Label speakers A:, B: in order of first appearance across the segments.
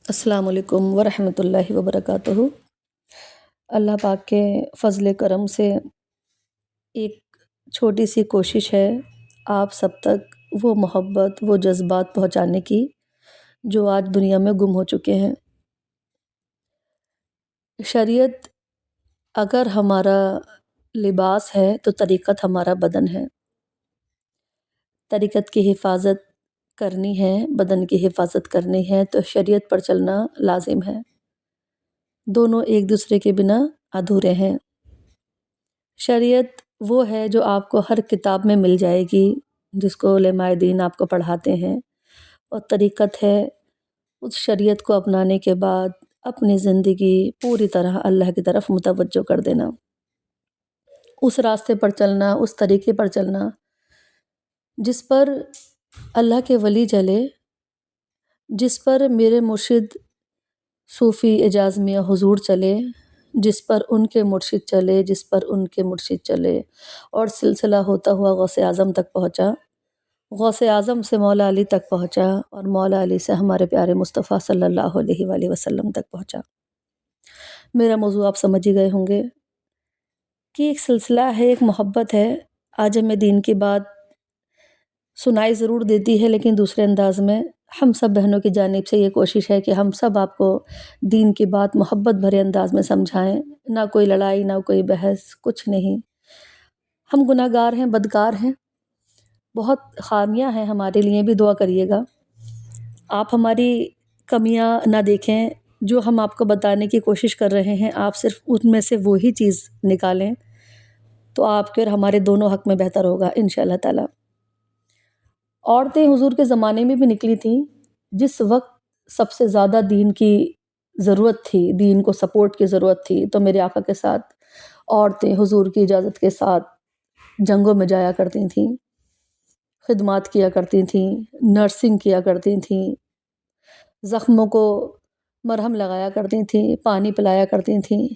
A: السلام علیکم ورحمۃ اللہ وبرکاتہ۔ اللہ پاک کے فضل کرم سے ایک چھوٹی سی کوشش ہے آپ سب تک وہ محبت، وہ جذبات پہنچانے کی جو آج دنیا میں گم ہو چکے ہیں۔ شریعت اگر ہمارا لباس ہے تو طریقت ہمارا بدن ہے۔ طریقت کی حفاظت کرنی ہے، بدن کی حفاظت کرنی ہے تو شریعت پر چلنا لازم ہے۔ دونوں ایک دوسرے کے بنا ادھورے ہیں۔ شریعت وہ ہے جو آپ کو ہر کتاب میں مل جائے گی، جس کو علماء دین آپ کو پڑھاتے ہیں، اور طریقت ہے اس شریعت کو اپنانے کے بعد اپنی زندگی پوری طرح اللہ کی طرف متوجہ کر دینا، اس راستے پر چلنا، اس طریقے پر چلنا جس پر اللہ کے ولی چلے، جس پر میرے مرشد صوفی اعجاز میاں حضور چلے، جس پر ان کے مرشد چلے، جس پر ان کے مرشد چلے، اور سلسلہ ہوتا ہوا غوث اعظم تک پہنچا، غوث اعظم سے مولا علی تک پہنچا، اور مولا علی سے ہمارے پیارے مصطفیٰ صلی اللہ علیہ وآلہ وسلم تک پہنچا۔ میرا موضوع آپ سمجھ ہی گئے ہوں گے کہ ایک سلسلہ ہے، ایک محبت ہے۔ آج ہمیں دین کی بات سنائی ضرور دیتی ہے، لیکن دوسرے انداز میں ہم سب بہنوں کی جانب سے یہ کوشش ہے کہ ہم سب آپ کو دین کی بات محبت بھرے انداز میں سمجھائیں، نہ کوئی لڑائی، نہ کوئی بحث، کچھ نہیں۔ ہم گناہ گار ہیں، بدکار ہیں، بہت خامیاں ہیں، ہمارے لیے بھی دعا کریے گا۔ آپ ہماری کمیاں نہ دیکھیں، جو ہم آپ کو بتانے کی کوشش کر رہے ہیں آپ صرف ان میں سے وہی چیز نکالیں تو آپ کے اور ہمارے دونوں حق میں بہتر ہوگا انشاءاللہ تعالی۔ عورتیں حضور کے زمانے میں بھی نکلی تھیں، جس وقت سب سے زیادہ دین کی ضرورت تھی، دین کو سپورٹ کی ضرورت تھی، تو میرے آقا کے ساتھ عورتیں حضور کی اجازت کے ساتھ جنگوں میں جایا کرتی تھیں، خدمات کیا کرتی تھیں، نرسنگ کیا کرتی تھیں، زخموں کو مرہم لگایا کرتی تھیں، پانی پلایا کرتی تھیں،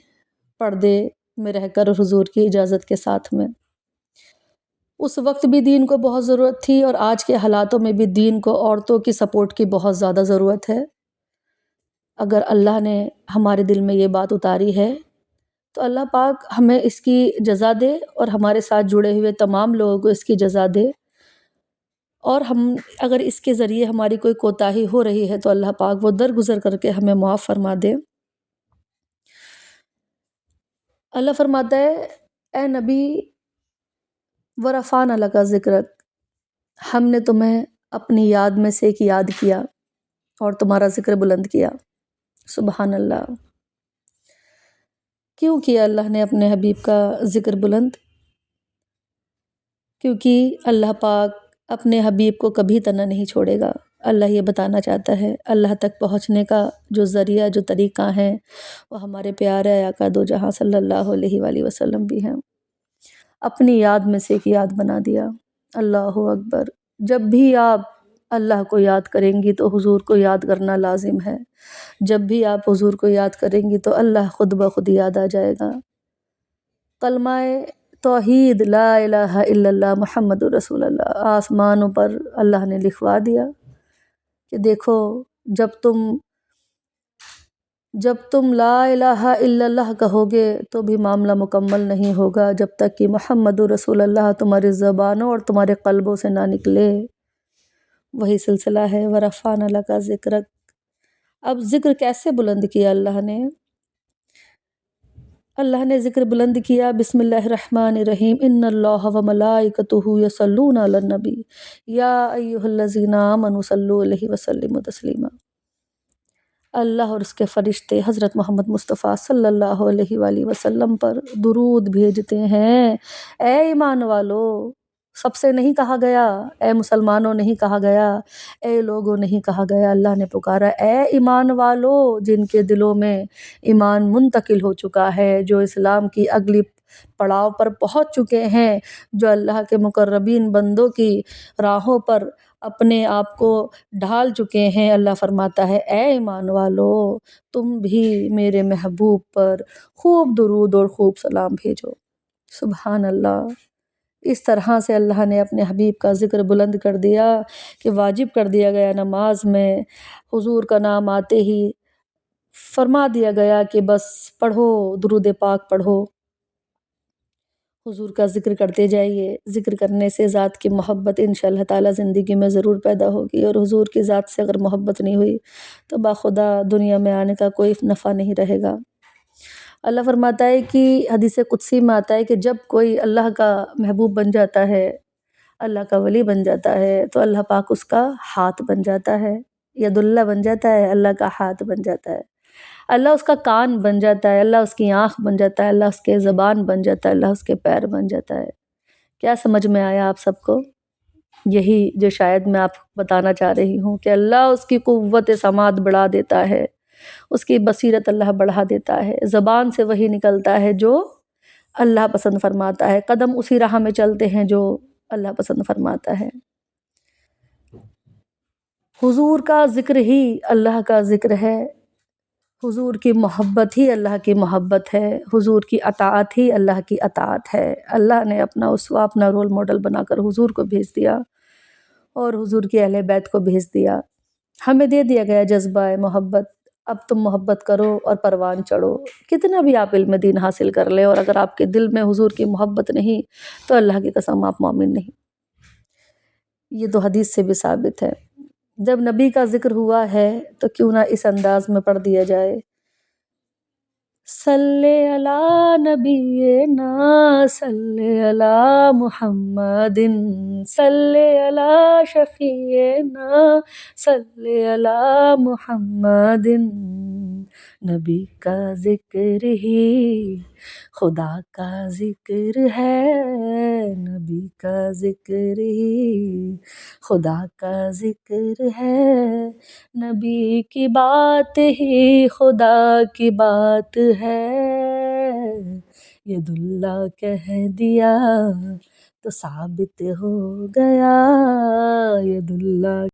A: پردے میں رہ کر حضور کی اجازت کے ساتھ میں۔ اس وقت بھی دین کو بہت ضرورت تھی، اور آج کے حالاتوں میں بھی دین کو عورتوں کی سپورٹ کی بہت زیادہ ضرورت ہے۔ اگر اللہ نے ہمارے دل میں یہ بات اتاری ہے تو اللہ پاک ہمیں اس کی جزا دے، اور ہمارے ساتھ جڑے ہوئے تمام لوگوں کو اس کی جزا دے، اور ہم اگر اس کے ذریعے ہماری کوئی کوتاہی ہو رہی ہے تو اللہ پاک وہ درگزر کر کے ہمیں معاف فرما دے۔ اللہ فرماتا ہے، اے نبی ورفعنا لک ذکرک، ہم نے تمہیں اپنی یاد میں سے ایک یاد کیا اور تمہارا ذکر بلند کیا۔ سبحان اللہ۔ کیوں کیا اللہ نے اپنے حبیب کا ذکر بلند؟ کیونکہ اللہ پاک اپنے حبیب کو کبھی تنہا نہیں چھوڑے گا۔ اللہ یہ بتانا چاہتا ہے، اللہ تک پہنچنے کا جو ذریعہ، جو طریقہ ہیں، وہ ہمارے پیارے آقا دو جہاں صلی اللہ علیہ وآلہ وسلم بھی ہیں۔ اپنی یاد میں سے ایک یاد بنا دیا۔ اللہ اکبر۔ جب بھی آپ اللہ کو یاد کریں گی تو حضور کو یاد کرنا لازم ہے۔ جب بھی آپ حضور کو یاد کریں گی تو اللہ خود بخود یاد آ جائے گا۔ کلمہ توحید لا الہ الا اللہ محمد رسول اللہ آسمانوں پر اللہ نے لکھوا دیا کہ دیکھو، جب تم لا الہ الا اللہ کہو گے تو بھی معاملہ مکمل نہیں ہوگا جب تک کہ محمد رسول اللہ تمہاری زبانوں اور تمہارے قلبوں سے نہ نکلے۔ وہی سلسلہ ہے ورفعنا لک ذکرک۔ اب ذکر کیسے بلند کیا اللہ نے؟ اللہ نے ذکر بلند کیا، بسم اللہ الرحمن الرحیم، ان اللہ وملائکتہ یصلون علی النبی یا ایھا الذین آمنوا صلوا علیہ وسلموا تسلیما۔ اللہ اور اس کے فرشتے حضرت محمد مصطفیٰ صلی اللہ علیہ وآلہ وسلم پر درود بھیجتے ہیں۔ اے ایمان والو، سب سے نہیں کہا گیا، اے مسلمانوں نہیں کہا گیا، اے لوگوں نہیں کہا گیا، اللہ نے پکارا اے ایمان والو جن کے دلوں میں ایمان منتقل ہو چکا ہے، جو اسلام کی اگلی پڑاؤ پر پہنچ چکے ہیں، جو اللہ کے مقربین بندوں کی راہوں پر اپنے آپ کو ڈھال چکے ہیں۔ اللہ فرماتا ہے اے ایمان والو، تم بھی میرے محبوب پر خوب درود اور خوب سلام بھیجو۔ سبحان اللہ۔ اس طرح سے اللہ نے اپنے حبیب کا ذکر بلند کر دیا کہ واجب کر دیا گیا نماز میں حضور کا نام آتے ہی فرما دیا گیا کہ بس پڑھو، درود پاک پڑھو، حضور کا ذکر کرتے جائیے. ذکر کرنے سے ذات کی محبت انشاءاللہ تعالیٰ زندگی میں ضرور پیدا ہوگی، اور حضور کی ذات سے اگر محبت نہیں ہوئی تو باخدا دنیا میں آنے کا کوئی نفع نہیں رہے گا. اللہ فرماتا ہے کہ حدیث قدسی میں آتا ہے کہ جب کوئی اللہ کا محبوب بن جاتا ہے، اللہ کا ولی بن جاتا ہے، تو اللہ پاک اس کا ہاتھ بن جاتا ہے، ید اللہ بن جاتا ہے، اللہ کا ہاتھ بن جاتا ہے. اللہ اس کا کان بن جاتا ہے، اللہ اس کی آنکھ بن جاتا ہے، اللہ اس کے زبان بن جاتا ہے، اللہ اس کے پیر بن جاتا ہے. کیا سمجھ میں آیا آپ سب کو؟ یہی جو شاید میں آپ کو بتانا چاہ رہی ہوں کہ اللہ اس کی قوت سماعت بڑھا دیتا ہے، اس کی بصیرت اللہ بڑھا دیتا ہے. زبان سے وہی نکلتا ہے جو اللہ پسند فرماتا ہے، قدم اسی راہ میں چلتے ہیں جو اللہ پسند فرماتا ہے. حضور کا ذکر ہی اللہ کا ذکر ہے، حضور کی محبت ہی اللہ کی محبت ہے، حضور کی اطاعت ہی اللہ کی اطاعت ہے. اللہ نے اپنا اسوہ، اپنا رول ماڈل بنا کر حضور کو بھیج دیا اور حضور کی اہل بیت کو بھیج دیا. ہمیں دے دیا گیا جذبہ محبت. اب تم محبت کرو اور پروان چڑھو. کتنا بھی آپ علم دین حاصل کر لیں، اور اگر آپ کے دل میں حضور کی محبت نہیں تو اللہ کی قسم آپ مومن نہیں. یہ تو حدیث سے بھی ثابت ہے. جب نبی کا ذکر ہوا ہے تو کیوں نہ اس انداز میں پڑھ دیا جائے. صلی علی نبینا صلی علی محمد صلی علی شفیعنا صلی علی محمد. نبی کا ذکر ہی خدا کا ذکر ہے، نبی کا ذکر ہی خدا کا ذکر ہے، نبی کی بات ہی خدا کی بات ہے. ید اللہ کہہ دیا تو ثابت ہو گیا، ید اللہ